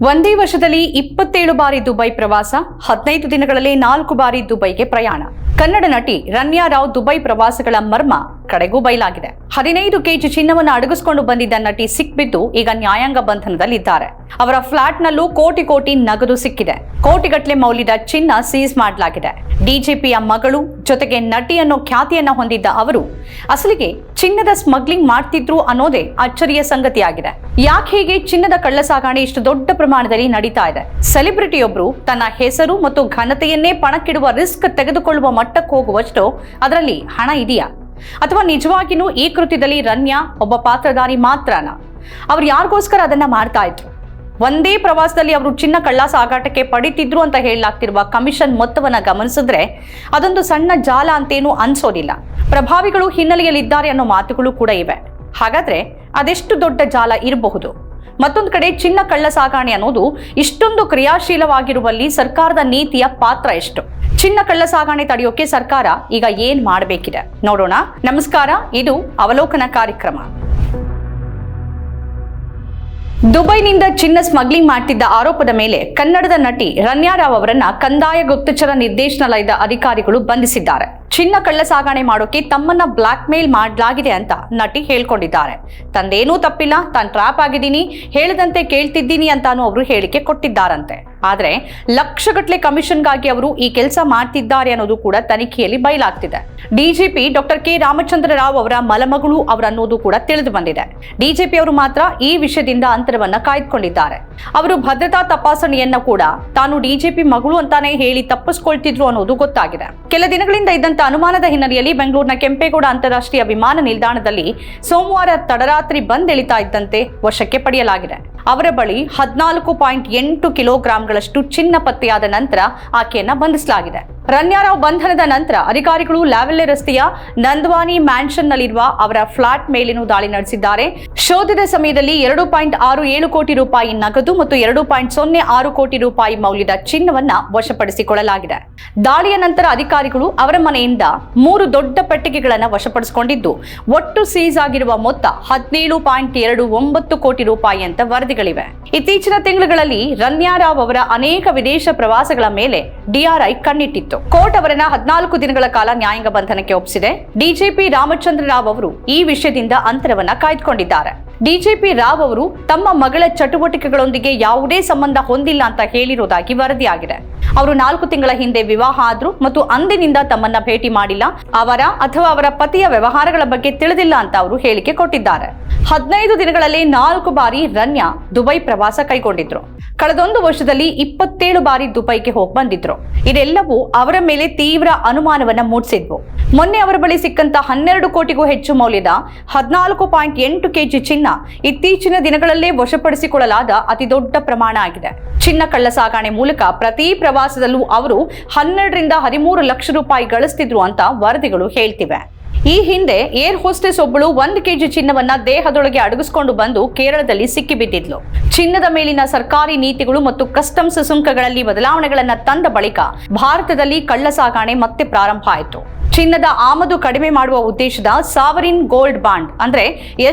ಒಂದೇ ವರ್ಷದಲ್ಲಿ 27 ಬಾರಿ ದುಬೈ ಪ್ರವಾಸ, 15 ದಿನಗಳಲ್ಲಿ 4 ಬಾರಿ ದುಬೈಗೆ ಪ್ರಯಾಣ. ಕನ್ನಡ ನಟಿ ರನ್ಯಾ ರಾವ್ ದುಬೈ ಪ್ರವಾಸಗಳ ಮರ್ಮ ಕಡೆಗೂ ಬಯಲಾಗಿದೆ. 15 ಕೆಜಿ ಚಿನ್ನವನ್ನು ಅಡಗಿಸಿಕೊಂಡು ಬಂದಿದ್ದ ನಟಿ ಸಿಕ್ಬಿದ್ದು ಈಗ ನ್ಯಾಯಾಂಗ ಬಂಧನದಲ್ಲಿದ್ದಾರೆ. ಅವರ ಫ್ಲಾಟ್ನಲ್ಲೂ ಕೋಟಿ ನಗದು ಸಿಕ್ಕಿದೆ. ಕೋಟಿಗಟ್ಟಲೆ ಮೌಲ್ಯದ ಚಿನ್ನ ಸೀಸ್ ಮಾಡಲಾಗಿದೆ. ಡಿಜಿಪಿಯ ಮಗಳು ಜೊತೆಗೆ ನಟಿ ಅನ್ನೋ ಖ್ಯಾತಿಯನ್ನ ಹೊಂದಿದ್ದ ಅವರು ಅಸಲಿಗೆ ಚಿನ್ನದ ಸ್ಮಗ್ಲಿಂಗ್ ಮಾಡ್ತಿದ್ರು ಅನ್ನೋದೇ ಅಚ್ಚರಿಯ ಸಂಗತಿಯಾಗಿದೆ. ಯಾಕೆ ಹೀಗೆ ಚಿನ್ನದ ಕಳ್ಳಸಾಗಣೆ ಇಷ್ಟು ದೊಡ್ಡ ಪ್ರಮಾಣದಲ್ಲಿ ನಡೀತಾ ಇದೆ? ಸೆಲೆಬ್ರಿಟಿಯೊಬ್ರು ತನ್ನ ಹೆಸರು ಮತ್ತು ಘನತೆಯನ್ನೇ ಪಣಕ್ಕಿಡುವ ರಿಸ್ಕ್ ತೆಗೆದುಕೊಳ್ಳುವ ಮಟ್ಟಕ್ಕೆ ಹೋಗುವಷ್ಟು ಅದರಲ್ಲಿ ಹಣ ಇದೆಯಾ? ಅಥವಾ ನಿಜವಾಗಿಯೂ ಈ ಕೃತ್ಯದಲ್ಲಿ ರನ್ಯಾ ಒಬ್ಬ ಪಾತ್ರಧಾರಿ ಮಾತ್ರನಾ? ಅವ್ರು ಯಾರಿಗೋಸ್ಕರ ಅದನ್ನ ಮಾಡ್ತಾ ಇದ್ರು? ಒಂದೇ ಪ್ರವಾಸದಲ್ಲಿ ಅವರು ಚಿನ್ನ ಕಳ್ಳ ಸಾಗಾಟಕ್ಕೆ ಪಡಿತಿದ್ರು ಅಂತ ಹೇಳಲಾಗ್ತಿರುವ ಕಮಿಷನ್ ಮೊತ್ತವನ್ನ ಗಮನಿಸಿದ್ರೆ ಅದೊಂದು ಸಣ್ಣ ಜಾಲ ಅಂತೇನು ಅನ್ಸೋದಿಲ್ಲ. ಪ್ರಭಾವಿಗಳು ಹಿನ್ನೆಲೆಯಲ್ಲಿದ್ದಾರೆ ಅನ್ನೋ ಮಾತುಗಳು ಕೂಡ ಇವೆ. ಹಾಗಾದ್ರೆ ಅದೆಷ್ಟು ದೊಡ್ಡ ಜಾಲ ಇರಬಹುದು? ಮತ್ತೊಂದು ಕಡೆ ಚಿನ್ನ ಕಳ್ಳ ಸಾಗಣೆ ಅನ್ನೋದು ಇಷ್ಟೊಂದು ಕ್ರಿಯಾಶೀಲವಾಗಿರುವಲ್ಲಿ ಸರ್ಕಾರದ ನೀತಿಯ ಪಾತ್ರ ಎಷ್ಟು? ಚಿನ್ನ ಕಳ್ಳ ಸಾಗಣೆ ತಡೆಯೋಕೆ ಸರ್ಕಾರ ಈಗ ಏನ್ ಮಾಡಬೇಕಿದೆ ನೋಡೋಣ. ನಮಸ್ಕಾರ, ಇದು ಅವಲೋಕನ ಕಾರ್ಯಕ್ರಮ. ದುಬೈನಿಂದ ಚಿನ್ನ ಸ್ಮಗ್ಲಿಂಗ್ ಮಾಡ್ತಿದ್ದ ಆರೋಪದ ಮೇಲೆ ಕನ್ನಡದ ನಟಿ ರನ್ಯಾ ರಾವ್ ಅವರನ್ನ ಕಂದಾಯ ಗುಪ್ತಚರ ನಿರ್ದೇಶನಾಲಯದ ಅಧಿಕಾರಿಗಳು ಬಂಧಿಸಿದ್ದಾರೆ. ಚಿನ್ನ ಕಳ್ಳ ಸಾಗಣೆ ಮಾಡೋಕೆ ತಮ್ಮನ್ನ ಬ್ಲಾಕ್ ಮೇಲ್ ಮಾಡಲಾಗಿದೆ ಅಂತ ನಟಿ ಹೇಳ್ಕೊಂಡಿದ್ದಾರೆ. ತಂದೇನೂ ತಪ್ಪಿಲ್ಲ, ತಾನು ಟ್ರಾಪ್ ಆಗಿದ್ದೀನಿ, ಹೇಳದಂತೆ ಕೇಳ್ತಿದ್ದೀನಿ ಅಂತಾನು ಅವರು ಹೇಳಿಕೆ ಕೊಟ್ಟಿದ್ದಾರಂತೆ. ಆದ್ರೆ ಲಕ್ಷಗಟ್ಟಲೆ ಕಮಿಷನ್ಗಾಗಿ ಅವರು ಈ ಕೆಲಸ ಮಾಡ್ತಿದ್ದಾರೆ ಅನ್ನೋದು ಕೂಡ ತನಿಖೆಯಲ್ಲಿ ಬಯಲಾಗ್ತಿದೆ. DGP doctor K Ramachandra Rao ಅವರ ಮಲಮಗಳು ಅವರನ್ನೋದು ಕೂಡ ತಿಳಿದು ಬಂದಿದೆ. ಡಿಜಿಪಿ ಅವರು ಮಾತ್ರ ಈ ವಿಷಯದಿಂದ ಅಂತರವನ್ನ ಕಾಯ್ದುಕೊಂಡಿದ್ದಾರೆ. ಅವರು ಭದ್ರತಾ ತಪಾಸಣೆಯನ್ನ ಕೂಡ ತಾನು ಡಿಜಿಪಿ ಮಗಳು ಅಂತಾನೆ ಹೇಳಿ ತಪ್ಪಿಸ್ಕೊಳ್ತಿದ್ರು ಅನ್ನೋದು ಗೊತ್ತಾಗಿದೆ. ಕೆಲ ದಿನಗಳಿಂದ ಇದ್ದಂತ ಅನುಮಾನದ ಹಿನ್ನೆಲೆಯಲ್ಲಿ ಬೆಂಗಳೂರಿನ ಕೆಂಪೇಗೌಡ ಅಂತಾರಾಷ್ಟ್ರೀಯ ವಿಮಾನ ನಿಲ್ದಾಣದಲ್ಲಿ ಸೋಮವಾರ ತಡರಾತ್ರಿ ಬಂದಿಳಿತಾ ಇದ್ದಂತೆ ವಶಕ್ಕೆ ಪಡೆಯಲಾಗಿದೆ. ಅವರ ಬಳಿ 14.8 ಕಿಲೋಗ್ರಾಂಗಳಷ್ಟು ಚಿನ್ನ ಪತ್ತೆಯಾದ ನಂತರ ಆಕೆಯನ್ನ ಬಂಧಿಸಲಾಗಿದೆ. ರನ್ಯಾ ರಾವ್ ಬಂಧನದ ನಂತರ ಅಧಿಕಾರಿಗಳು ಲ್ಯಾವೆಲ್ಲೆ ರಸ್ತೆಯ ನಂದವಾನಿ ಮ್ಯಾನ್ಷನ್ ನಲ್ಲಿರುವ ಅವರ ಫ್ಲಾಟ್ ಮೇಲಿನ ದಾಳಿ ನಡೆಸಿದ್ದಾರೆ. ಶೋಧದ ಸಮಯದಲ್ಲಿ 2.67 ಕೋಟಿ ರೂಪಾಯಿ ನಗದು ಮತ್ತು 2.06 ಕೋಟಿ ರೂಪಾಯಿ ಮೌಲ್ಯದ ಚಿನ್ನವನ್ನ ವಶಪಡಿಸಿಕೊಳ್ಳಲಾಗಿದೆ. ದಾಳಿಯ ನಂತರ ಅಧಿಕಾರಿಗಳು ಅವರ ಮನೆಯಿಂದ 3 ದೊಡ್ಡ ಪೆಟ್ಟಿಗೆಗಳನ್ನು ವಶಪಡಿಸಿಕೊಂಡಿದ್ದು ಒಟ್ಟು ಸೀಸ್ ಆಗಿರುವ ಮೊತ್ತ 17.29 ಕೋಟಿ ರೂಪಾಯಿ ಅಂತ ವರದಿಗಳಿವೆ. ಇತ್ತೀಚಿನ ತಿಂಗಳುಗಳಲ್ಲಿ ರನ್ಯಾ ರಾವ್ ಅವರ ಅನೇಕ ವಿದೇಶ ಪ್ರವಾಸಗಳ ಮೇಲೆ ಡಿಆರ್ಐ ಕಣ್ಣಿಟ್ಟಿತ್ತು. ಕೋರ್ಟ್ ಅವರನ್ನ 14 ದಿನಗಳ ಕಾಲ ನ್ಯಾಯಾಂಗ ಬಂಧನಕ್ಕೆ ಒಪ್ಪಿಸಿದೆ. ಡಿಜಿಪಿ ರಾಮಚಂದ್ರ ರಾವ್ ಅವರು ಈ ವಿಷಯದಿಂದ ಅಂತರವನ್ನ ಕಾಯ್ದುಕೊಂಡಿದ್ದಾರೆ. ಡಿಜಿಪಿ ರಾವ್ ಅವರು ತಮ್ಮ ಮಗಳ ಚಟುವಟಿಕೆಗಳೊಂದಿಗೆ ಯಾವುದೇ ಸಂಬಂಧ ಹೊಂದಿಲ್ಲ ಅಂತ ಹೇಳಿರುವುದಾಗಿ ವರದಿಯಾಗಿದೆ. ಅವರು 4 ತಿಂಗಳ ಹಿಂದೆ ವಿವಾಹ ಆದ್ರು ಮತ್ತು ಅಂದಿನಿಂದ ತಮ್ಮನ್ನ ಭೇಟಿ ಮಾಡಿಲ್ಲ, ಅವರ ಅಥವಾ ಅವರ ಪತಿಯ ವ್ಯವಹಾರಗಳ ಬಗ್ಗೆ ತಿಳಿದಿಲ್ಲ ಅಂತ ಅವರು ಹೇಳಿಕೆ ಕೊಟ್ಟಿದ್ದಾರೆ. 15 ದಿನಗಳಲ್ಲಿ 4 ಬಾರಿ ರನ್ಯಾ ದುಬೈ ಪ್ರವಾಸ ಕೈಗೊಂಡಿದ್ರು. ಕಳೆದೊಂದು ವರ್ಷದಲ್ಲಿ 27 ಬಾರಿ ದುಬೈಗೆ ಹೋಗಿ ಬಂದಿದ್ರು. ಇದೆಲ್ಲವೂ ಅವರ ಮೇಲೆ ತೀವ್ರ ಅನುಮಾನವನ್ನ ಮೂಡಿಸಿದ್ವು. ಮೊನ್ನೆ ಅವರ ಬಳಿ ಸಿಕ್ಕಂತ 12 ಕೋಟಿಗೂ ಹೆಚ್ಚು ಮೌಲ್ಯದ 14.8 ಕೆಜಿ ಚಿನ್ನ ಇತ್ತೀಚಿನ ದಿನಗಳಲ್ಲೇ ವಶಪಡಿಸಿಕೊಳ್ಳಲಾದ ಅತಿ ದೊಡ್ಡ ಪ್ರಮಾಣ ಆಗಿದೆ. ಚಿನ್ನ ಕಳ್ಳ ಸಾಗಣೆ ಮೂಲಕ ಪ್ರತಿ ಪ್ರವಾಸದಲ್ಲೂ ಅವರು 12 ರಿಂದ 13 ಲಕ್ಷ ರೂಪಾಯಿ ಗಳಿಸ್ತಿದ್ರು ಅಂತ ವರದಿಗಳು ಹೇಳ್ತಿವೆ. ಈ ಹಿಂದೆ ಏರ್ ಹೋಸ್ಟೆಸ್ ಒಬ್ಬಳು 1 ಕೆಜಿ ಚಿನ್ನವನ್ನ ದೇಹದೊಳಗೆ ಅಡಗಿಸಿಕೊಂಡು ಬಂದು ಕೇರಳದಲ್ಲಿ ಸಿಕ್ಕಿಬಿದ್ದಿದ್ಲು. ಚಿನ್ನದ ಮೇಲಿನ ಸರ್ಕಾರಿ ನೀತಿಗಳು ಮತ್ತು ಕಸ್ಟಮ್ಸ್ ಸುಂಕಗಳಲ್ಲಿ ಬದಲಾವಣೆಗಳನ್ನ ತಂದ ಬಳಿಕ ಭಾರತದಲ್ಲಿ ಕಳ್ಳ ಸಾಗಣೆ ಮತ್ತೆ ಪ್ರಾರಂಭ ಆಯಿತು. ಚಿನ್ನದ ಆಮದು ಕಡಿಮೆ ಮಾಡುವ ಉದ್ದೇಶದ ಸಾವರಿನ್ ಗೋಲ್ಡ್ ಬಾಂಡ್ ಅಂದ್ರೆ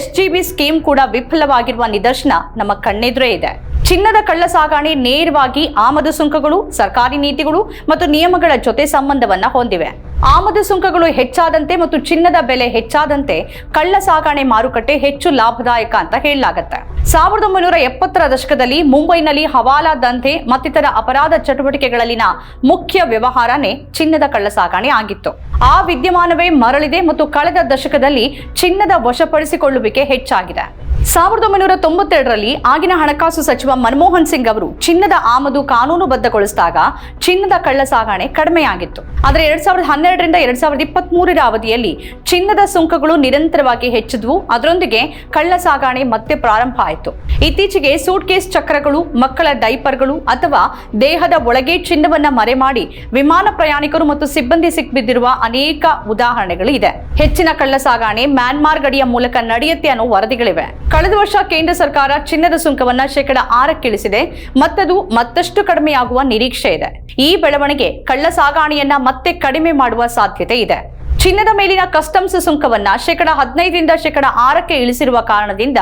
SGB ಸ್ಕೀಮ್ ಕೂಡ ವಿಫಲವಾಗಿರುವ ನಿದರ್ಶನ ನಮ್ಮ ಕಣ್ಣೆದುರೇ ಇದೆ. ಚಿನ್ನದ ಕಳ್ಳ ಸಾಗಣೆ ನೇರವಾಗಿ ಆಮದು ಸುಂಕಗಳು, ಸರ್ಕಾರಿ ನೀತಿಗಳು ಮತ್ತು ನಿಯಮಗಳ ಜೊತೆ ಸಂಬಂಧವನ್ನ ಹೊಂದಿವೆ. ಆಮದು ಸುಂಕಗಳು ಹೆಚ್ಚಾದಂತೆ ಮತ್ತು ಚಿನ್ನದ ಬೆಲೆ ಹೆಚ್ಚಾದಂತೆ ಕಳ್ಳ ಸಾಗಣೆ ಮಾರುಕಟ್ಟೆ ಹೆಚ್ಚು ಲಾಭದಾಯಕ ಅಂತ ಹೇಳಲಾಗುತ್ತೆ. 1970ರ ದಶಕದಲ್ಲಿ ಮುಂಬೈನಲ್ಲಿ ಹವಾಲಾ ದಂಧೆ ಮತ್ತಿತರ ಅಪರಾಧ ಚಟುವಟಿಕೆಗಳಲ್ಲಿನ ಮುಖ್ಯ ವ್ಯವಹಾರನೇ ಚಿನ್ನದ ಕಳ್ಳ ಸಾಗಣೆ ಆಗಿತ್ತು. ಆ ವಿದ್ಯಮಾನವೇ ಮರಳಿದೆ ಮತ್ತು ಕಳೆದ ದಶಕದಲ್ಲಿ ಚಿನ್ನದ ವಶಪಡಿಸಿಕೊಳ್ಳುವಿಕೆ ಹೆಚ್ಚಾಗಿದೆ. 1992ರಲ್ಲಿ ಆಗಿನ ಹಣಕಾಸು ಸಚಿವ ಮನಮೋಹನ್ ಸಿಂಗ್ ಅವರು ಚಿನ್ನದ ಆಮದು ಕಾನೂನುಬದ್ಧಗೊಳಿಸಿದಾಗ ಚಿನ್ನದ ಕಳ್ಳ ಸಾಗಣೆ ಕಡಿಮೆಯಾಗಿತ್ತು. ಆದರೆ 2012 ರಿಂದ 2023ರ ಅವಧಿಯಲ್ಲಿ ಚಿನ್ನದ ಸುಂಕಗಳು ನಿರಂತರವಾಗಿ ಹೆಚ್ಚಿದ್ವು. ಅದರೊಂದಿಗೆ ಕಳ್ಳ ಸಾಗಣೆ ಮತ್ತೆ ಪ್ರಾರಂಭ ಆಯಿತು. ಇತ್ತೀಚೆಗೆ ಸೂಟ್ ಕೇಸ್ ಚಕ್ರಗಳು, ಮಕ್ಕಳ ಡೈಪರ್ಗಳು ಅಥವಾ ದೇಹದ ಒಳಗೆ ಚಿನ್ನವನ್ನ ಮರೆಮಾಡಿ ವಿಮಾನ ಪ್ರಯಾಣಿಕರು ಮತ್ತು ಸಿಬ್ಬಂದಿ ಸಿಕ್ಕಿಬಿದ್ದಿರುವ ಅನೇಕ ಉದಾಹರಣೆಗಳು ಇದೆ. ಹೆಚ್ಚಿನ ಕಳ್ಳ ಸಾಗಣೆ ಮ್ಯಾನ್ಮಾರ್ ಗಡಿಯ ಮೂಲಕ ನಡೆಯುತ್ತೆ ಅನ್ನೋ ವರದಿಗಳಿವೆ. ಕಳೆದ ವರ್ಷ ಕೇಂದ್ರ ಸರ್ಕಾರ ಚಿನ್ನದ ಸುಂಕವನ್ನ 6% ಇಳಿಸಿದೆ. ಮತ್ತದು ಮತ್ತಷ್ಟು ಕಡಿಮೆಯಾಗುವ ನಿರೀಕ್ಷೆ ಇದೆ. ಈ ಬೆಳವಣಿಗೆ ಕಳ್ಳ ಸಾಗಣೆಯನ್ನ ಮತ್ತೆ ಕಡಿಮೆ ಮಾಡುವ ಸಾಧ್ಯತೆ ಇದೆ. ಚಿನ್ನದ ಮೇಲಿನ ಕಸ್ಟಮ್ಸ್ ಸುಂಕವನ್ನ 15% 6% ಇಳಿಸಿರುವ ಕಾರಣದಿಂದ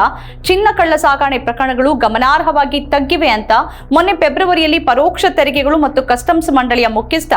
ಚಿನ್ನ ಕಳ್ಳ ಸಾಗಣೆ ಪ್ರಕರಣಗಳು ಗಮನಾರ್ಹವಾಗಿ ತಗ್ಗಿವೆ ಅಂತ ಮೊನ್ನೆ ಫೆಬ್ರವರಿಯಲ್ಲಿ ಪರೋಕ್ಷ ತೆರಿಗೆಗಳು ಮತ್ತು ಕಸ್ಟಮ್ಸ್ ಮಂಡಳಿಯ ಮುಖ್ಯಸ್ಥ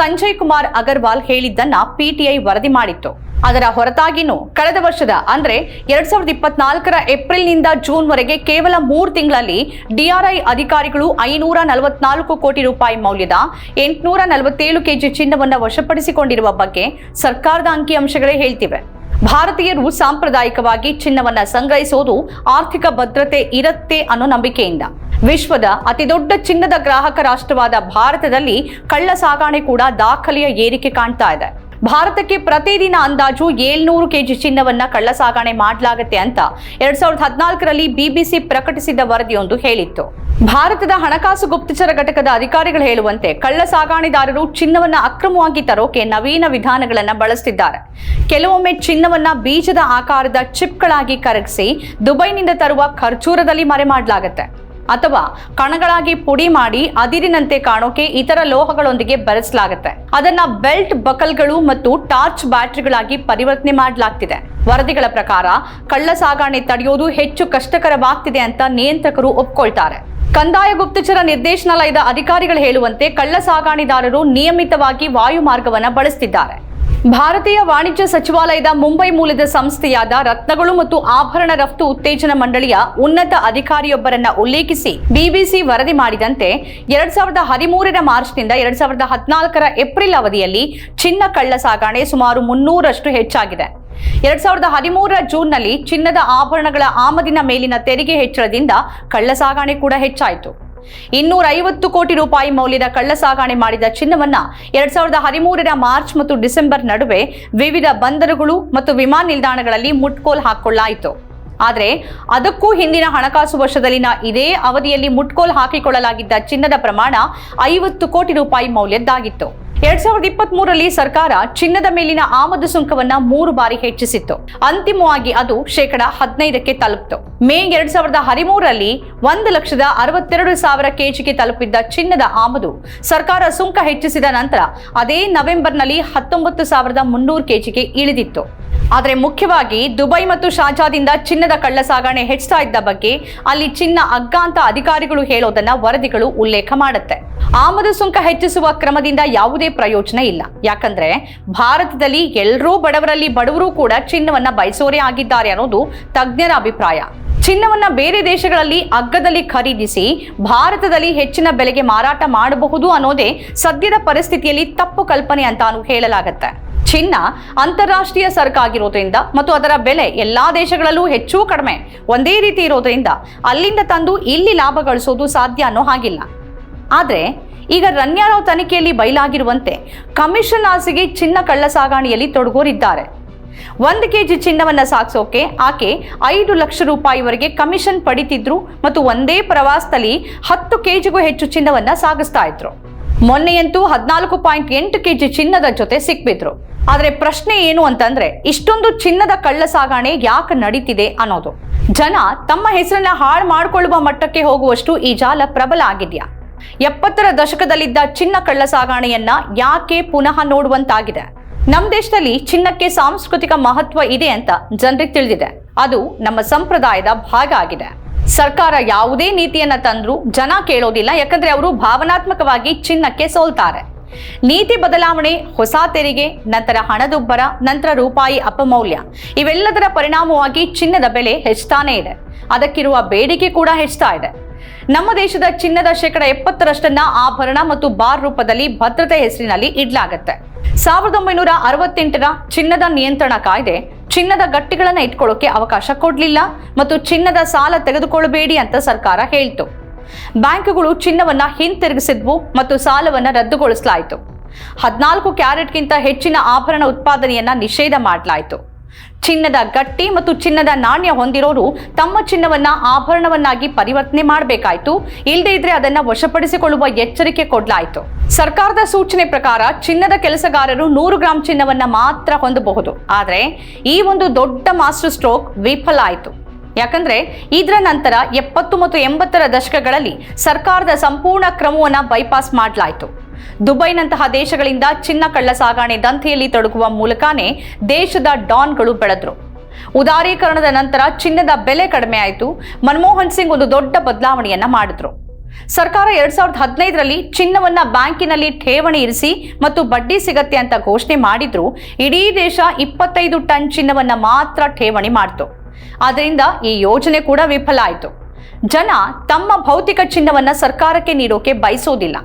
ಸಂಜಯ್ ಕುಮಾರ್ ಅಗರ್ವಾಲ್ ಹೇಳಿದ್ದನ್ನ ಪಿಟಿಐ ವರದಿ ಮಾಡಿತ್ತು. ಅದರ ಹೊರತಾಗಿನೂ ಕಳೆದ ವರ್ಷದ ಅಂದ್ರೆ 2024ರ ಏಪ್ರಿಲ್ನಿಂದ ಜೂನ್ ವರೆಗೆ ಕೇವಲ 3 ತಿಂಗಳಲ್ಲಿ ಡಿಆರ್ಐ ಅಧಿಕಾರಿಗಳು 544 ಕೋಟಿ ರೂಪಾಯಿ ಮೌಲ್ಯದ 847 ಕೆಜಿ ಚಿನ್ನವನ್ನು ವಶಪಡಿಸಿಕೊಂಡಿರುವ ಬಗ್ಗೆ ಸರ್ಕಾರದ ಅಂಕಿಅಂಶಗಳೇ ಹೇಳ್ತಿವೆ. ಭಾರತೀಯರು ಸಾಂಪ್ರದಾಯಿಕವಾಗಿ ಚಿನ್ನವನ್ನ ಸಂಗ್ರಹಿಸೋದು ಆರ್ಥಿಕ ಭದ್ರತೆ ಇರುತ್ತೆ ಅನ್ನೋ ನಂಬಿಕೆಯಿಂದ. ವಿಶ್ವದ ಅತಿದೊಡ್ಡ ಚಿನ್ನದ ಗ್ರಾಹಕ ರಾಷ್ಟ್ರವಾದ ಭಾರತದಲ್ಲಿ ಕಳ್ಳ ಸಾಗಣೆ ಕೂಡ ದಾಖಲೆಯ ಏರಿಕೆ ಕಾಣ್ತಾ ಇದೆ. ಭಾರತಕ್ಕೆ ಪ್ರತಿದಿನ ಅಂದಾಜು 700 ಕೆಜಿ ಚಿನ್ನವನ್ನ ಕಳ್ಳ ಸಾಗಣೆ ಮಾಡಲಾಗುತ್ತೆ ಅಂತ 2014ರಲ್ಲಿ ಬಿಬಿಸಿ ಪ್ರಕಟಿಸಿದ್ದ ವರದಿಯೊಂದು ಹೇಳಿತ್ತು. ಭಾರತದ ಹಣಕಾಸು ಗುಪ್ತಚರ ಘಟಕದ ಅಧಿಕಾರಿಗಳು ಹೇಳುವಂತೆ ಕಳ್ಳ ಸಾಗಣೆದಾರರು ಚಿನ್ನವನ್ನ ಅಕ್ರಮವಾಗಿ ತರೋಕೆ ನವೀನ ವಿಧಾನಗಳನ್ನ ಬಳಸುತ್ತಿದ್ದಾರೆ. ಕೆಲವೊಮ್ಮೆ ಚಿನ್ನವನ್ನ ಬೀಜದ ಆಕಾರದ ಚಿಪ್ಗಳಾಗಿ ಕರಗಿಸಿ ದುಬೈನಿಂದ ತರುವ ಖರ್ಜೂರದಲ್ಲಿ ಮರೆ ಮಾಡಲಾಗುತ್ತೆ ಅಥವಾ ಕಣಗಳಾಗಿ ಪುಡಿ ಮಾಡಿ ಅದಿರಿನಂತೆ ಕಾಣೋಕೆ ಇತರ ಲೋಹಗಳೊಂದಿಗೆ ಬೆರೆಸಲಾಗುತ್ತೆ. ಅದನ್ನ ಬೆಲ್ಟ್ ಬಕಲ್ಗಳು ಮತ್ತು ಟಾರ್ಚ್ ಬ್ಯಾಟರಿಗಳಾಗಿ ಪರಿವರ್ತನೆ ಮಾಡಲಾಗ್ತಿದೆ. ವರದಿಗಳ ಪ್ರಕಾರ ಕಳ್ಳ ಸಾಗಣೆ ತಡೆಯೋದು ಹೆಚ್ಚು ಕಷ್ಟಕರವಾಗ್ತಿದೆ ಅಂತ ನಿಯಂತ್ರಕರು ಒಪ್ಕೊಳ್ತಾರೆ. ಕಂದಾಯ ಗುಪ್ತಚರ ನಿರ್ದೇಶನಾಲಯದ ಅಧಿಕಾರಿಗಳು ಹೇಳುವಂತೆ ಕಳ್ಳ ಸಾಗಣೆದಾರರು ನಿಯಮಿತವಾಗಿ ವಾಯು ಮಾರ್ಗವನ್ನ ಬಳಸುತ್ತಿದ್ದಾರೆ. ಭಾರತೀಯ ವಾಣಿಜ್ಯ ಸಚಿವಾಲಯದ ಮುಂಬೈ ಮೂಲದ ಸಂಸ್ಥೆಯಾದ ರತ್ನಗಳು ಮತ್ತು ಆಭರಣ ರಫ್ತು ಉತ್ತೇಜನ ಮಂಡಳಿಯ ಉನ್ನತ ಅಧಿಕಾರಿಯೊಬ್ಬರನ್ನ ಉಲ್ಲೇಖಿಸಿ ಬಿಬಿಸಿ ವರದಿ ಮಾಡಿದಂತೆ 2013ರ ಮಾರ್ಚ್ನಿಂದ 2014ರ ಏಪ್ರಿಲ್ ಅವಧಿಯಲ್ಲಿ ಚಿನ್ನ ಕಳ್ಳ ಸಾಗಣೆ ಸುಮಾರು 300ರಷ್ಟು ಹೆಚ್ಚಾಗಿದೆ. 2013ರ ಜೂನ್ನಲ್ಲಿ ಚಿನ್ನದ ಆಭರಣಗಳ ಆಮದಿನ ಮೇಲಿನ ತೆರಿಗೆ ಹೆಚ್ಚಳದಿಂದ ಕಳ್ಳ ಸಾಗಣೆ ಕೂಡ ಹೆಚ್ಚಾಯಿತು. 250 ಕೋಟಿ ರೂಪಾಯಿ ಮೌಲ್ಯದ ಕಳ್ಳ ಸಾಗಣೆ ಮಾಡಿದ ಚಿನ್ನವನ್ನ 2013ರ ಮಾರ್ಚ್ ಮತ್ತು ಡಿಸೆಂಬರ್ ನಡುವೆ ವಿವಿಧ ಬಂದರುಗಳು ಮತ್ತು ವಿಮಾನ ನಿಲ್ದಾಣಗಳಲ್ಲಿ ಮುಟ್ಕೋಲ್ ಹಾಕೊಳ್ಳಲಾಯಿತು. ಆದರೆ ಅದಕ್ಕೂ ಹಿಂದಿನ ಹಣಕಾಸು ವರ್ಷದಲ್ಲಿನ ಇದೇ ಅವಧಿಯಲ್ಲಿ ಮುಟ್ಕೋಲ್ ಹಾಕಿಕೊಳ್ಳಲಾಗಿದ್ದ ಚಿನ್ನದ ಪ್ರಮಾಣ 50 ಕೋಟಿ ರೂಪಾಯಿ ಮೌಲ್ಯದ್ದಾಗಿತ್ತು. 2023ರಲ್ಲಿ ಸರ್ಕಾರ ಚಿನ್ನದ ಮೇಲಿನ ಆಮದು ಸುಂಕವನ್ನ 3 ಬಾರಿ ಹೆಚ್ಚಿಸಿತ್ತು. ಅಂತಿಮವಾಗಿ ಅದು 15% ತಲುಪಿತು. ಮೇ 2013ರಲ್ಲಿ 1,62,000 ಕೆಜಿಗೆ ತಲುಪಿದ್ದ ಚಿನ್ನದ ಆಮದು ಸರ್ಕಾರ ಸುಂಕ ಹೆಚ್ಚಿಸಿದ ನಂತರ ಅದೇ ನವೆಂಬರ್ನಲ್ಲಿ 19,300 ಕೆಜಿಗೆ ಇಳಿದಿತ್ತು. ಆದರೆ ಮುಖ್ಯವಾಗಿ ದುಬೈ ಮತ್ತು ಶಾರ್ಜಾದಿಂದ ಚಿನ್ನದ ಕಳ್ಳ ಸಾಗಣೆ ಹೆಚ್ಚುತ್ತಾ ಇದ್ದ ಬಗ್ಗೆ ಅಲ್ಲಿ ಚಿನ್ನ ಅಗ್ಗ ಅಂತ ಅಧಿಕಾರಿಗಳು ಹೇಳೋದನ್ನ ವರದಿಗಳು ಉಲ್ಲೇಖ ಮಾಡುತ್ತೆ. ಆಮದು ಸುಂಕ ಹೆಚ್ಚಿಸುವ ಕ್ರಮದಿಂದ ಯಾವುದೇ ಪ್ರಯೋಜನ ಇಲ್ಲ. ಯಾಕಂದ್ರೆ ಭಾರತದಲ್ಲಿ ಎಲ್ಲರೂ ಬಡವರಲ್ಲಿ ಬಡವರು ಕೂಡ ಚಿನ್ನವನ್ನ ಬಯಸೋರೇ ಆಗಿದ್ದಾರೆ ಅನ್ನೋದು ತಜ್ಞರ ಅಭಿಪ್ರಾಯ. ಚಿನ್ನವನ್ನ ಬೇರೆ ದೇಶಗಳಲ್ಲಿ ಅಗ್ಗದಲ್ಲಿ ಖರೀದಿಸಿ ಭಾರತದಲ್ಲಿ ಹೆಚ್ಚಿನ ಬೆಲೆಗೆ ಮಾರಾಟ ಮಾಡಬಹುದು ಅನ್ನೋದೇ ಸದ್ಯದ ಪರಿಸ್ಥಿತಿಯಲ್ಲಿ ತಪ್ಪು ಕಲ್ಪನೆ ಅಂತಾನು ಹೇಳಲಾಗುತ್ತೆ. ಚಿನ್ನ ಅಂತಾರಾಷ್ಟ್ರೀಯ ಸರಕಾಗಿರೋದ್ರಿಂದ ಮತ್ತು ಅದರ ಬೆಲೆ ಎಲ್ಲಾ ದೇಶಗಳಲ್ಲೂ ಹೆಚ್ಚು ಕಡಿಮೆ ಒಂದೇ ರೀತಿ ಇರೋದ್ರಿಂದ ಅಲ್ಲಿಂದ ತಂದು ಇಲ್ಲಿ ಲಾಭ ಗಳಿಸೋದು ಸಾಧ್ಯ ಅನ್ನೋ ಹಾಗಿಲ್ಲ. ಆದರೆ ಈಗ ರನ್ಯಾರಾವ್ ತನಿಖೆಯಲ್ಲಿ ಬಯಲಾಗಿರುವಂತೆ ಕಮಿಷನ್ ಆಸೆಗೆ ಚಿನ್ನ ಕಳ್ಳ ಸಾಗಣೆಯಲ್ಲಿ ತೊಡಗೋರಿದ್ದಾರೆ. 1 ಕೆಜಿ ಚಿನ್ನವನ್ನ ಸಾಗಿಸೋಕೆ ಆಕೆ 5 ಲಕ್ಷ ರೂಪಾಯಿವರೆಗೆ ಕಮಿಷನ್ ಪಡಿತಿದ್ರು ಮತ್ತು ಒಂದೇ ಪ್ರವಾಸದಲ್ಲಿ 10 ಕೆಜಿಗೂ ಹೆಚ್ಚು ಚಿನ್ನವನ್ನ ಸಾಗಿಸ್ತಾ ಇದ್ರು. ಮೊನ್ನೆಯಂತೂ 14.8 ಕೆಜಿ ಚಿನ್ನದ ಜೊತೆ ಸಿಕ್ಬಿದ್ರು. ಆದ್ರೆ ಪ್ರಶ್ನೆ ಏನು ಅಂತಂದ್ರೆ ಇಷ್ಟೊಂದು ಚಿನ್ನದ ಕಳ್ಳ ಸಾಗಣೆ ಯಾಕೆ ನಡೀತಿದೆ ಅನ್ನೋದು. ಜನ ತಮ್ಮ ಹೆಸರನ್ನ ಹಾಳು ಮಾಡಿಕೊಳ್ಳುವ ಮಟ್ಟಕ್ಕೆ ಹೋಗುವಷ್ಟು ಈ ಜಾಲ ಪ್ರಬಲ ಆಗಿದೆಯಾ? 70ರ ದಶಕದಲ್ಲಿದ್ದ ಚಿನ್ನ ಕಳ್ಳ ಸಾಗಣೆಯನ್ನ ಯಾಕೆ ಪುನಃ ನೋಡುವಂತಾಗಿದೆ? ನಮ್ಮ ದೇಶದಲ್ಲಿ ಚಿನ್ನಕ್ಕೆ ಸಾಂಸ್ಕೃತಿಕ ಮಹತ್ವ ಇದೆ ಅಂತ ಜನರಿಗೆ ತಿಳಿದಿದೆ. ಅದು ನಮ್ಮ ಸಂಪ್ರದಾಯದ ಭಾಗ ಆಗಿದೆ. ಸರ್ಕಾರ ಯಾವುದೇ ನೀತಿಯನ್ನ ತಂದ್ರೂ ಜನ ಕೇಳೋದಿಲ್ಲ. ಯಾಕಂದ್ರೆ ಅವರು ಭಾವನಾತ್ಮಕವಾಗಿ ಚಿನ್ನಕ್ಕೆ ಸೋಲ್ತಾರೆ. ನೀತಿ ಬದಲಾವಣೆ, ಹೊಸ ತೆರಿಗೆ, ನಂತರ ಹಣದುಬ್ಬರ, ನಂತರ ರೂಪಾಯಿ ಅಪಮೌಲ್ಯ ಇವೆಲ್ಲದರ ಪರಿಣಾಮವಾಗಿ ಚಿನ್ನದ ಬೆಲೆ ಹೆಚ್ಚುತ್ತಾನೇ ಇದೆ. ಅದಕ್ಕಿರುವ ಬೇಡಿಕೆ ಕೂಡ ಹೆಚ್ಚುತ್ತಾ ಇದೆ. ನಮ್ಮ ದೇಶದ ಚಿನ್ನದ 70%ರಷ್ಟನ್ನ ಆಭರಣ ಮತ್ತು ಬಾರ್ ರೂಪದಲ್ಲಿ ಭದ್ರತೆ ಹೆಸರಿನಲ್ಲಿ ಇಡಲಾಗುತ್ತೆ. 1968ರ ಚಿನ್ನದ ನಿಯಂತ್ರಣ ಕಾಯ್ದೆ ಚಿನ್ನದ ಗಟ್ಟಿಗಳನ್ನ ಇಟ್ಕೊಳ್ಳೋಕೆ ಅವಕಾಶ ಕೊಡ್ಲಿಲ್ಲ ಮತ್ತು ಚಿನ್ನದ ಸಾಲ ತೆಗೆದುಕೊಳ್ಳಬೇಡಿ ಅಂತ ಸರ್ಕಾರ ಹೇಳ್ತು. ಬ್ಯಾಂಕ್ಗಳು ಚಿನ್ನವನ್ನ ಹಿಂತಿರುಗಿಸಿದ್ವು ಮತ್ತು ಸಾಲವನ್ನ ರದ್ದುಗೊಳಿಸಲಾಯಿತು. 14 ಕ್ಯಾರೆಟ್ಗಿಂತ ಹೆಚ್ಚಿನ ಆಭರಣ ಉತ್ಪಾದನೆಯನ್ನ ನಿಷೇಧ ಮಾಡಲಾಯಿತು. ಚಿನ್ನದ ಗಟ್ಟಿ ಮತ್ತು ಚಿನ್ನದ ನಾಣ್ಯ ಹೊಂದಿರೋರು ತಮ್ಮ ಚಿನ್ನವನ್ನ ಆಭರಣವನ್ನಾಗಿ ಪರಿವರ್ತನೆ ಮಾಡಬೇಕಾಯ್ತು. ಇಲ್ಲದೇ ಇದ್ರೆ ಅದನ್ನ ವಶಪಡಿಸಿಕೊಳ್ಳುವ ಎಚ್ಚರಿಕೆ ಕೊಡಲಾಯಿತು. ಸರ್ಕಾರದ ಸೂಚನೆ ಪ್ರಕಾರ ಚಿನ್ನದ ಕೆಲಸಗಾರರು 100 ಗ್ರಾಂ ಚಿನ್ನವನ್ನ ಮಾತ್ರ ಹೊಂದಬಹುದು. ಆದರೆ ಈ ಒಂದು ದೊಡ್ಡ ಮಾಸ್ಟರ್ ಸ್ಟ್ರೋಕ್ ವಿಫಲ ಆಯಿತು. ಯಾಕಂದ್ರೆ ಇದರ ನಂತರ 70 ಮತ್ತು 80ರ ದಶಕಗಳಲ್ಲಿ ಸರ್ಕಾರದ ಸಂಪೂರ್ಣ ಕ್ರಮವನ್ನು ಬೈಪಾಸ್ ಮಾಡಲಾಯಿತು. ದುಬೈನಂತಹ ದೇಶಗಳಿಂದ ಚಿನ್ನ ಕಳ್ಳ ಸಾಗಣೆ ದಂಧೆಯಲ್ಲಿ ತೊಡಗುವ ಮೂಲಕನೇ ದೇಶದ ಡಾನ್ಗಳು ಬೆಳೆದ್ರು. ಉದಾರೀಕರಣದ ನಂತರ ಚಿನ್ನದ ಬೆಲೆ ಕಡಿಮೆ ಆಯಿತು. ಮನಮೋಹನ್ ಸಿಂಗ್ ಒಂದು ದೊಡ್ಡ ಬದಲಾವಣೆಯನ್ನ ಮಾಡಿದ್ರು. ಸರ್ಕಾರ 2015ರಲ್ಲಿ ಚಿನ್ನವನ್ನ ಬ್ಯಾಂಕಿನಲ್ಲಿ ಠೇವಣಿ ಇರಿಸಿ ಮತ್ತು ಬಡ್ಡಿ ಸಿಗತ್ತೆ ಅಂತ ಘೋಷಣೆ ಮಾಡಿದ್ರು. ಇಡೀ ದೇಶ 25 ಟನ್ ಚಿನ್ನವನ್ನ ಮಾತ್ರ ಠೇವಣಿ ಮಾಡಿತು. ಆದ್ದರಿಂದ ಈ ಯೋಜನೆ ಕೂಡ ವಿಫಲ ಆಯಿತು. ಜನ ತಮ್ಮ ಭೌತಿಕ ಚಿನ್ನವನ್ನ ಸರ್ಕಾರಕ್ಕೆ ನೀಡೋಕೆ ಬಯಸೋದಿಲ್ಲ.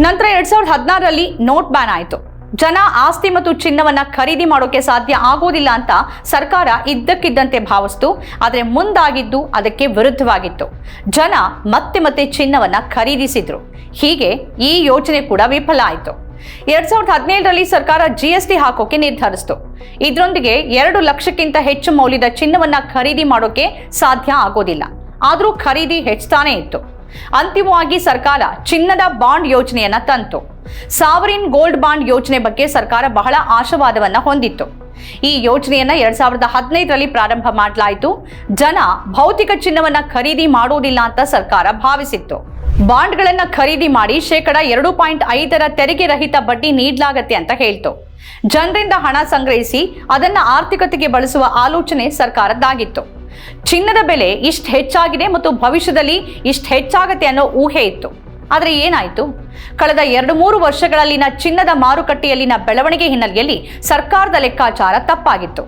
ನಂತರ 2016ರಲ್ಲಿ ನೋಟ್ ಬ್ಯಾನ್ ಆಯಿತು. ಜನ ಆಸ್ತಿ ಮತ್ತು ಚಿನ್ನವನ್ನ ಖರೀದಿ ಮಾಡೋಕೆ ಸಾಧ್ಯ ಆಗೋದಿಲ್ಲ ಅಂತ ಸರ್ಕಾರ ಇದ್ದಕ್ಕಿದ್ದಂತೆ ಭಾವಿಸ್ತು. ಆದರೆ ಮುಂದಾಗಿದ್ದು ಅದಕ್ಕೆ ವಿರುದ್ಧವಾಗಿತ್ತು. ಜನ ಮತ್ತೆ ಚಿನ್ನವನ್ನ ಖರೀದಿಸಿದ್ರು. ಹೀಗೆ ಈ ಯೋಜನೆ ಕೂಡ ವಿಫಲ ಆಯಿತು. 2017ರಲ್ಲಿ ಸರ್ಕಾರ GST ಹಾಕೋಕೆ ನಿರ್ಧರಿಸಿತು. ಇದರೊಂದಿಗೆ 2 ಲಕ್ಷಕ್ಕಿಂತ ಹೆಚ್ಚು ಮೌಲ್ಯದ ಚಿನ್ನವನ್ನ ಖರೀದಿ ಮಾಡೋಕೆ ಸಾಧ್ಯ ಆಗೋದಿಲ್ಲ. ಆದರೂ ಖರೀದಿ ಹೆಚ್ಚುತ್ತಾನೆ ಇತ್ತು. ಅಂತಿಮವಾಗಿ ಸರ್ಕಾರ ಚಿನ್ನದ ಬಾಂಡ್ ಯೋಜನೆಯನ್ನ ತಂತು. ಸಾವರಿನ್ ಗೋಲ್ಡ್ ಬಾಂಡ್ ಯೋಜನೆ ಬಗ್ಗೆ ಸರ್ಕಾರ ಬಹಳ ಆಶಾವಾದವನ್ನ ಹೊಂದಿತ್ತು. ಈ ಯೋಜನೆಯನ್ನ 2015ರಲ್ಲಿ ಪ್ರಾರಂಭ ಮಾಡಲಾಯಿತು. ಜನ ಭೌತಿಕ ಚಿನ್ನವನ್ನ ಖರೀದಿ ಮಾಡೋದಿಲ್ಲ ಅಂತ ಸರ್ಕಾರ ಭಾವಿಸಿತ್ತು. ಬಾಂಡ್ಗಳನ್ನ ಖರೀದಿ ಮಾಡಿ -2.5ರ ತೆರಿಗೆ ರಹಿತ ಬಡ್ಡಿ ನೀಡಲಾಗತ್ತೆ ಅಂತ ಹೇಳ್ತು. ಜನರಿಂದ ಹಣ ಸಂಗ್ರಹಿಸಿ ಅದನ್ನ ಆರ್ಥಿಕತೆಗೆ ಬಳಸುವ ಆಲೋಚನೆ ಸರ್ಕಾರದ್ದಾಗಿತ್ತು. ಚಿನ್ನದ ಬೆಲೆ ಇಷ್ಟು ಹೆಚ್ಚಾಗಿದೆ ಮತ್ತು ಭವಿಷ್ಯದಲ್ಲಿ ಇಷ್ಟು ಹೆಚ್ಚಾಗತ್ತೆ ಅನ್ನೋ ಊಹೆ ಇತ್ತು. ಆದರೆ ಏನಾಯಿತು? ಕಳೆದ 2-3 ವರ್ಷಗಳಲ್ಲಿನ ಚಿನ್ನದ ಮಾರುಕಟ್ಟೆಯಲ್ಲಿನ ಬೆಳವಣಿಗೆ ಹಿನ್ನೆಲೆಯಲ್ಲಿ ಸರ್ಕಾರದ ಲೆಕ್ಕಾಚಾರ ತಪ್ಪಾಗಿತ್ತು.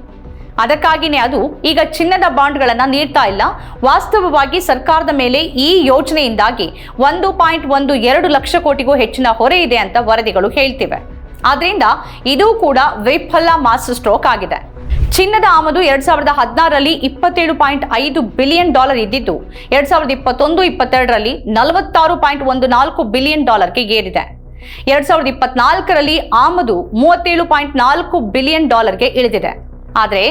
ಅದಕ್ಕಾಗಿಯೇ ಅದು ಈಗ ಚಿನ್ನದ ಬಾಂಡ್ಗಳನ್ನು ನೀಡ್ತಾ ಇಲ್ಲ. ವಾಸ್ತವವಾಗಿ ಸರ್ಕಾರದ ಮೇಲೆ ಈ ಯೋಜನೆಯಿಂದಾಗಿ 1.12 ಲಕ್ಷ ಕೋಟಿಗೂ ಹೆಚ್ಚಿನ ಹೊರೆ ಇದೆ ಅಂತ ವರದಿಗಳು ಹೇಳ್ತಿವೆ. ಆದ್ರಿಂದ ಇದು ಕೂಡ ವಿಫಲ ಮಾಸ್ಟರ್ ಸ್ಟ್ರೋಕ್ ಆಗಿದೆ. ಚಿನ್ನದ ಆಮದು 2016ರಲ್ಲಿ $27.5 ಬಿಲಿಯನ್ ಇದ್ದಿದ್ದು 2021-22ರಲ್ಲಿ $46.14 ಬಿಲಿಯನ್ ಏರಿದೆ. 2024ರಲ್ಲಿ ಆಮದು $37.4 ಬಿಲಿಯನ್ ಇಳಿದಿದೆ. ಆದರೆ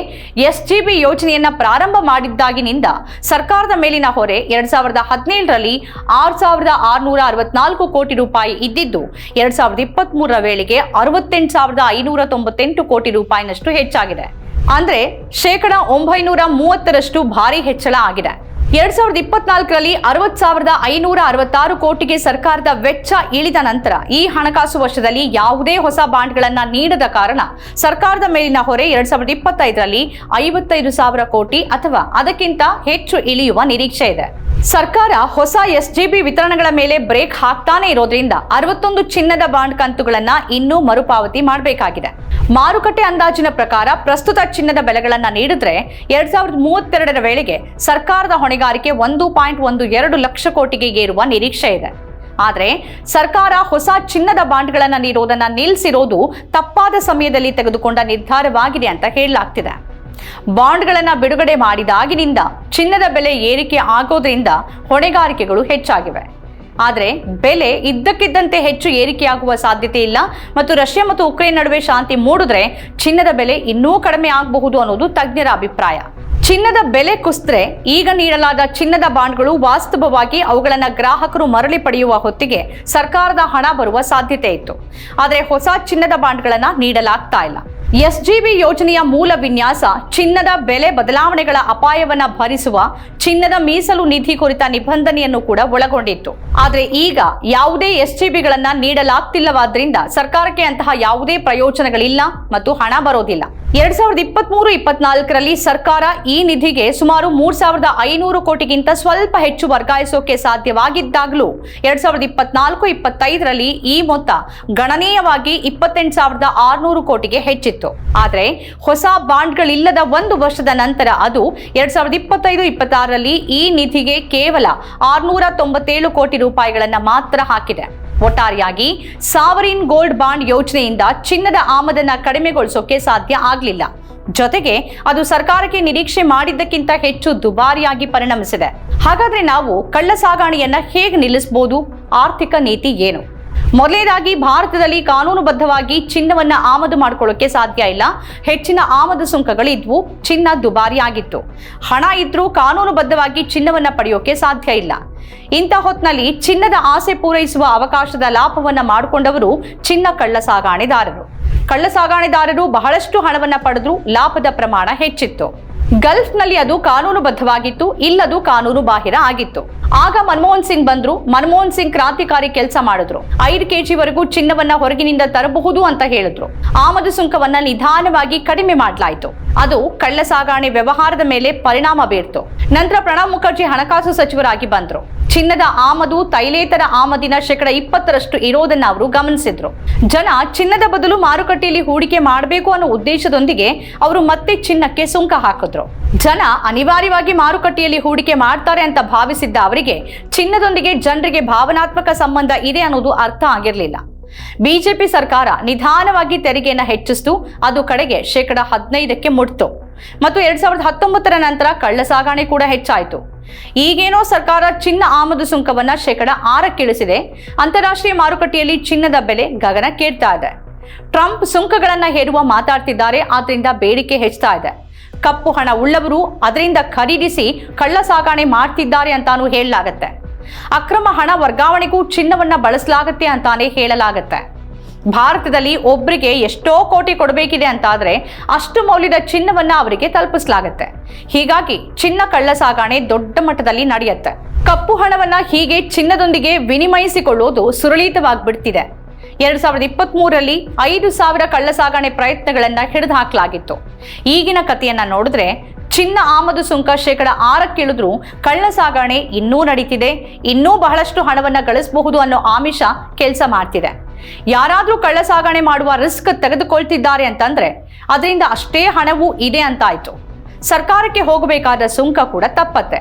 SGB ಯೋಜನೆಯನ್ನ ಪ್ರಾರಂಭ ಮಾಡಿದ್ದಾಗಿನಿಂದ ಸರ್ಕಾರದ ಮೇಲಿನ ಹೊರೆ 2017ರಲ್ಲಿ $6,664 ಕೋಟಿ ಇದ್ದಿದ್ದು 2023ರ ವೇಳೆಗೆ $68,598 ಕೋಟಿ ಹೆಚ್ಚಾಗಿದೆ. ಅಂದ್ರೆ %930ರಷ್ಟು ಭಾರಿ ಹೆಚ್ಚಳ ಆಗಿದೆ. 2024ರಲ್ಲಿ $60,566 ಕೋಟಿಗೆ ಸರ್ಕಾರದ ವೆಚ್ಚ ಇಳಿದ ನಂತರ ಈ ಹಣಕಾಸು ವರ್ಷದಲ್ಲಿ ಯಾವುದೇ ಹೊಸ ಬಾಂಡ್ಗಳನ್ನ ನೀಡದ ಕಾರಣ ಸರ್ಕಾರದ ಮೇಲಿನ ಹೊರೆ 2025ರಲ್ಲಿ $55,000 ಕೋಟಿ ಅಥವಾ ಅದಕ್ಕಿಂತ ಹೆಚ್ಚು ಇಳಿಯುವ ನಿರೀಕ್ಷೆ ಇದೆ. ಸರ್ಕಾರ ಹೊಸ SGB ವಿತರಣೆಗಳ ಮೇಲೆ ಬ್ರೇಕ್ ಹಾಕ್ತಾನೆ ಇರೋದ್ರಿಂದ 61 ಚಿನ್ನದ ಬಾಂಡ್ ಕಂತುಗಳನ್ನ ಇನ್ನೂ ಮರುಪಾವತಿ ಮಾಡಬೇಕಾಗಿದೆ. ಮಾರುಕಟ್ಟೆ ಅಂದಾಜಿನ ಪ್ರಕಾರ ಪ್ರಸ್ತುತ ಚಿನ್ನದ ಬೆಲೆಗಳನ್ನ ನೀಡಿದ್ರೆ 2032ರ ವೇಳೆಗೆ ಸರ್ಕಾರದ ಹೊಣೆಗಾರಿಕೆ 1.12 ಲಕ್ಷ ಕೋಟಿಗೆ ಏರುವ ನಿರೀಕ್ಷೆ ಇದೆ. ಆದರೆ ಸರ್ಕಾರ ಹೊಸ ಚಿನ್ನದ ಬಾಂಡ್ಗಳನ್ನ ನೀಡೋದನ್ನ ನಿಲ್ಲಿಸಿರೋದು ತಪ್ಪಾದ ಸಮಯದಲ್ಲಿ ತೆಗೆದುಕೊಂಡ ನಿರ್ಧಾರವಾಗಿದೆ ಅಂತ ಹೇಳಲಾಗ್ತಿದೆ. ಬಾಂಡ್ಗಳನ್ನ ಬಿಡುಗಡೆ ಮಾಡಿದಾಗಿನಿಂದ ಚಿನ್ನದ ಬೆಲೆ ಏರಿಕೆ ಆಗೋದ್ರಿಂದ ಹೊಣೆಗಾರಿಕೆಗಳು ಹೆಚ್ಚಾಗಿವೆ. ಆದರೆ ಬೆಲೆ ಇದ್ದಕ್ಕಿದ್ದಂತೆ ಹೆಚ್ಚು ಏರಿಕೆಯಾಗುವ ಸಾಧ್ಯತೆ ಇಲ್ಲ ಮತ್ತು ರಷ್ಯಾ ಮತ್ತು ಉಕ್ರೇನ್ ನಡುವೆ ಶಾಂತಿ ಮೂಡಿದ್ರೆ ಚಿನ್ನದ ಬೆಲೆ ಇನ್ನೂ ಕಡಿಮೆ ಆಗಬಹುದು ಅನ್ನೋದು ತಜ್ಞರ ಅಭಿಪ್ರಾಯ. ಚಿನ್ನದ ಬೆಲೆ ಕುಸಿದ್ರೆ ಈಗ ನೀಡಲಾದ ಚಿನ್ನದ ಬಾಂಡ್ಗಳು ವಾಸ್ತವವಾಗಿ ಅವುಗಳನ್ನು ಗ್ರಾಹಕರು ಮರಳಿ ಪಡೆಯುವ ಹೊತ್ತಿಗೆ ಸರ್ಕಾರದ ಹಣ ಬರುವ ಸಾಧ್ಯತೆ ಇತ್ತು. ಆದರೆ ಹೊಸ ಚಿನ್ನದ ಬಾಂಡ್ಗಳನ್ನ ನೀಡಲಾಗ್ತಾ ಇಲ್ಲ. SGB ಯೋಜನೆಯ ಮೂಲ ವಿನ್ಯಾಸ ಚಿನ್ನದ ಬೆಲೆ ಬದಲಾವಣೆಗಳ ಅಪಾಯವನ್ನ ಭರಿಸುವ ಚಿನ್ನದ ಮೀಸಲು ನಿಧಿ ಕುರಿತ ನಿಬಂಧನೆಯನ್ನು ಕೂಡ ಒಳಗೊಂಡಿತ್ತು. ಆದರೆ ಈಗ ಯಾವುದೇ SGBಗಳನ್ನ ನೀಡಲಾಗ್ತಿಲ್ಲವಾದ್ರಿಂದ ಸರ್ಕಾರಕ್ಕೆ ಅಂತಹ ಯಾವುದೇ ಪ್ರಯೋಜನಗಳಿಲ್ಲ ಮತ್ತು ಹಣ ಬರೋದಿಲ್ಲ. 2023-24ರಲ್ಲಿ ಸರ್ಕಾರ ಈ ನಿಧಿಗೆ ಸುಮಾರು $3,500 ಕೋಟಿಗಿಂತ ಸ್ವಲ್ಪ ಹೆಚ್ಚು ವರ್ಗಾಯಿಸೋಕೆ ಸಾಧ್ಯವಾಗಿದ್ದಾಗಲೂ 2024-25ರಲ್ಲಿ ಈ ಮೊತ್ತ ಗಣನೀಯವಾಗಿ $28,600 ಕೋಟಿಗೆ ಹೆಚ್ಚಿತ್ತು. ಆದರೆ ಹೊಸ ಬಾಂಡ್ಗಳಿಲ್ಲದ 1 ವರ್ಷದ ನಂತರ ಅದು 2025-26ರಲ್ಲಿ ಈ ನಿಧಿಗೆ ಕೇವಲ $697 ಕೋಟಿ ಮಾತ್ರ ಹಾಕಿದೆ. ಒಟ್ಟಾರೆಯಾಗಿ ಸಾವರಿನ್ ಗೋಲ್ಡ್ ಬಾಂಡ್ ಯೋಜನೆಯಿಂದ ಚಿನ್ನದ ಆಮದನ್ನ ಕಡಿಮೆಗೊಳಿಸೋಕೆ ಸಾಧ್ಯ ಆಗಲಿಲ್ಲ. ಜೊತೆಗೆ ಅದು ಸರ್ಕಾರಕ್ಕೆ ನಿರೀಕ್ಷೆ ಮಾಡಿದ್ದಕ್ಕಿಂತ ಹೆಚ್ಚು ದುಬಾರಿಯಾಗಿ ಪರಿಣಮಿಸಿದೆ. ಹಾಗಾದ್ರೆ ನಾವು ಕಳ್ಳ ಸಾಗಾಣೆಯನ್ನ ಹೇಗೆ ನಿಲ್ಲಿಸಬಹುದು? ಆರ್ಥಿಕ ನೀತಿ ಏನು? ಮೊದಲನೇದಾಗಿ ಭಾರತದಲ್ಲಿ ಕಾನೂನುಬದ್ಧವಾಗಿ ಚಿನ್ನವನ್ನ ಆಮದು ಮಾಡಿಕೊಳ್ಳೋಕೆ ಸಾಧ್ಯ ಇಲ್ಲ. ಹೆಚ್ಚಿನ ಆಮದು ಸುಂಕಗಳಿದ್ವು. ಚಿನ್ನ ದುಬಾರಿಯಾಗಿತ್ತು. ಹಣ ಇದ್ರೂ ಕಾನೂನುಬದ್ಧವಾಗಿ ಚಿನ್ನವನ್ನ ಪಡೆಯೋಕೆ ಸಾಧ್ಯ ಇಲ್ಲ. ಇಂಥ ಹೊತ್ತಿನಲ್ಲಿ ಚಿನ್ನದ ಆಸೆ ಪೂರೈಸುವ ಅವಕಾಶದ ಲಾಭವನ್ನ ಮಾಡಿಕೊಂಡವರು ಚಿನ್ನ ಕಳ್ಳ ಸಾಗಾಣೆದಾರರು. ಕಳ್ಳ ಸಾಗಾಣೆದಾರರು ಬಹಳಷ್ಟು ಹಣವನ್ನ ಪಡೆದ್ರು ಲಾಭದ ಪ್ರಮಾಣ ಹೆಚ್ಚಿತ್ತು. ಗಲ್ಫ್ನಲ್ಲಿ ಅದು ಕಾನೂನುಬದ್ಧವಾಗಿತ್ತು, ಇಲ್ಲದು ಕಾನೂನು ಬಾಹಿರ ಆಗಿತ್ತು. ಆಗ ಮನಮೋಹನ್ ಸಿಂಗ್ ಬಂದ್ರು. ಮನಮೋಹನ್ ಸಿಂಗ್ ಕ್ರಾಂತಿಕಾರಿ ಕೆಲಸ ಮಾಡಿದ್ರು. 5 kg ವರೆಗೂ ಚಿನ್ನವನ್ನ ಹೊರಗಿನಿಂದ ತರಬಹುದು ಅಂತ ಹೇಳಿದ್ರು. ಆಮದು ಸುಂಕವನ್ನ ನಿಧಾನವಾಗಿ ಕಡಿಮೆ ಮಾಡಲಾಯಿತು. ಅದು ಕಳ್ಳ ಸಾಗಾಣೆ ವ್ಯವಹಾರದ ಮೇಲೆ ಪರಿಣಾಮ ಬೀರ್ತು. ನಂತರ ಪ್ರಣಬ್ ಮುಖರ್ಜಿ ಹಣಕಾಸು ಸಚಿವರಾಗಿ ಬಂದ್ರು. ಚಿನ್ನದ ಆಮದು ತೈಲೇತರ ಆಮದಿನ 20% ಇರೋದನ್ನ ಅವರು ಗಮನಿಸಿದ್ರು. ಜನ ಚಿನ್ನದ ಬದಲು ಮಾರುಕಟ್ಟೆಯಲ್ಲಿ ಹೂಡಿಕೆ ಮಾಡಬೇಕು ಅನ್ನೋ ಉದ್ದೇಶದೊಂದಿಗೆ ಅವರು ಮತ್ತೆ ಚಿನ್ನಕ್ಕೆ ಸುಂಕ ಹಾಕಿದ್ರು. ಜನ ಅನಿವಾರ್ಯವಾಗಿ ಮಾರುಕಟ್ಟೆಯಲ್ಲಿ ಹೂಡಿಕೆ ಮಾಡ್ತಾರೆ ಅಂತ ಭಾವಿಸಿದ್ದ ಅವರಿಗೆ ಚಿನ್ನದೊಂದಿಗೆ ಜನರಿಗೆ ಭಾವನಾತ್ಮಕ ಸಂಬಂಧ ಇದೆ ಅನ್ನೋದು ಅರ್ಥ ಆಗಿರಲಿಲ್ಲ. ಬಿಜೆಪಿ ಸರ್ಕಾರ ನಿಧಾನವಾಗಿ ತೆರಿಗೆಯನ್ನು ಹೆಚ್ಚಿಸಿತು. ಅದು ಕಡೆಗೆ 15% ಮುಟ್ತು ಮತ್ತು 2019 ನಂತರ ಕಳ್ಳ ಸಾಗಾಣೆ ಕೂಡ ಹೆಚ್ಚಾಯಿತು. ಈಗೇನೋ ಸರ್ಕಾರ ಚಿನ್ನ ಆಮದು ಸುಂಕವನ್ನ 6% ಇಳಿಸಿದೆ. ಅಂತಾರಾಷ್ಟ್ರೀಯ ಮಾರುಕಟ್ಟೆಯಲ್ಲಿ ಚಿನ್ನದ ಬೆಲೆ ಗಗನಕ್ಕೇರ್ತಾ ಇದೆ. ಟ್ರಂಪ್ ಸುಂಕಗಳನ್ನ ಹೇರುವ ಮಾತಾಡ್ತಿದ್ದಾರೆ, ಆದ್ರಿಂದ ಬೇಡಿಕೆ ಹೆಚ್ಚುತ್ತಾ ಇದೆ. ಕಪ್ಪು ಹಣ ಉಳ್ಳವರು ಅದರಿಂದ ಖರೀದಿಸಿ ಕಳ್ಳ ಸಾಗಾಣೆ ಮಾಡ್ತಿದ್ದಾರೆ ಅಂತಾನೂ ಹೇಳಲಾಗತ್ತೆ. ಅಕ್ರಮ ಹಣ ವರ್ಗಾವಣೆಗೂ ಚಿನ್ನವನ್ನ ಬಳಸಲಾಗತ್ತೆ ಅಂತಾನೆ ಹೇಳಲಾಗತ್ತೆ. ಭಾರತದಲ್ಲಿ ಒಬ್ಬರಿಗೆ ಎಷ್ಟೋ ಕೋಟಿ ಕೊಡಬೇಕಿದೆ ಅಂತಾದ್ರೆ ಅಷ್ಟು ಮೌಲ್ಯದ ಚಿನ್ನವನ್ನ ಅವರಿಗೆ ತಲುಪಿಸಲಾಗತ್ತೆ. ಹೀಗಾಗಿ ಚಿನ್ನ ಕಳ್ಳ ಸಾಗಾಣೆ ದೊಡ್ಡ ಮಟ್ಟದಲ್ಲಿ ನಡೆಯುತ್ತೆ. ಕಪ್ಪು ಹಣವನ್ನ ಹೀಗೆ ಚಿನ್ನದೊಂದಿಗೆ ವಿನಿಮಯಿಸಿಕೊಳ್ಳೋದು ಸುರಳಿತವಾಗ್ಬಿಡ್ತಿದೆ. 2023ರಲ್ಲಿ 5,000 ಕಳ್ಳ ಸಾಗಾಣೆ ಪ್ರಯತ್ನಗಳನ್ನ ಹಿಡಿದು ಹಾಕಲಾಗಿತ್ತು. ಈಗಿನ ಕಥೆಯನ್ನ ನೋಡಿದ್ರೆ ಚಿನ್ನ ಆಮದು ಸುಂಕ 6% ಇಳಿದ್ರೂ ಕಳ್ಳ ಸಾಗಾಣೆ ಇನ್ನೂ ನಡೀತಿದೆ. ಇನ್ನೂ ಬಹಳಷ್ಟು ಹಣವನ್ನ ಗಳಿಸಬಹುದು ಅನ್ನೋ ಆಮಿಷ ಕೆಲಸ ಮಾಡ್ತಿದೆ. ಯಾರಾದ್ರೂ ಕಳ್ಳ ಸಾಗಾಣೆ ಮಾಡುವ ರಿಸ್ಕ್ ತೆಗೆದುಕೊಳ್ತಿದ್ದಾರೆ ಅಂತಂದ್ರೆ ಅದರಿಂದ ಅಷ್ಟೇ ಹಣವೂ ಇದೆ ಅಂತಾಯ್ತು. ಸರ್ಕಾರಕ್ಕೆ ಹೋಗಬೇಕಾದ ಸುಂಕ ಕೂಡ ತಪ್ಪತ್ತೆ.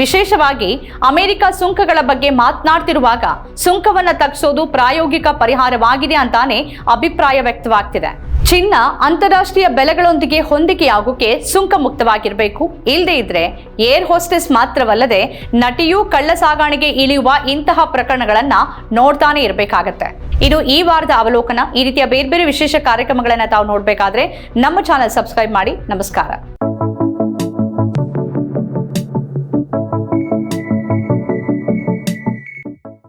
ವಿಶೇಷವಾಗಿ ಅಮೆರಿಕ ಸುಂಕಗಳ ಬಗ್ಗೆ ಮಾತನಾಡ್ತಿರುವಾಗ ಸುಂಕವನ್ನ ತಗ್ಗಿಸೋದು ಪ್ರಾಯೋಗಿಕ ಪರಿಹಾರವಾಗಿದೆ ಅಂತಾನೆ ಅಭಿಪ್ರಾಯ ವ್ಯಕ್ತವಾಗ್ತಿದೆ. ಚಿನ್ನ ಅಂತಾರಾಷ್ಟ್ರೀಯ ಬೆಲೆಗಳೊಂದಿಗೆ ಹೊಂದಿಕೆಯಾಗೋಕೆ ಸುಂಕ ಮುಕ್ತವಾಗಿರಬೇಕು. ಇಲ್ಲದೆ ಇದ್ರೆ ಏರ್ ಹೋಸ್ಟೆಸ್ ಮಾತ್ರವಲ್ಲದೆ ನಟಿಯೂ ಕಳ್ಳ ಸಾಗಾಣೆಗೆ ಇಳಿಯುವ ಇಂತಹ ಪ್ರಕರಣಗಳನ್ನ ನೋಡ್ತಾನೆ ಇರಬೇಕಾಗತ್ತೆ. ಇದು ಈ ವಾರದ ಅವಲೋಕನ. ಈ ರೀತಿಯ ಬೇರೆ ಬೇರೆ ವಿಶೇಷ ಕಾರ್ಯಕ್ರಮಗಳನ್ನ ತಾವು ನೋಡ್ಬೇಕಾದ್ರೆ ನಮ್ಮ ಚಾನೆಲ್ ಸಬ್ಸ್ಕ್ರೈಬ್ ಮಾಡಿ. ನಮಸ್ಕಾರ.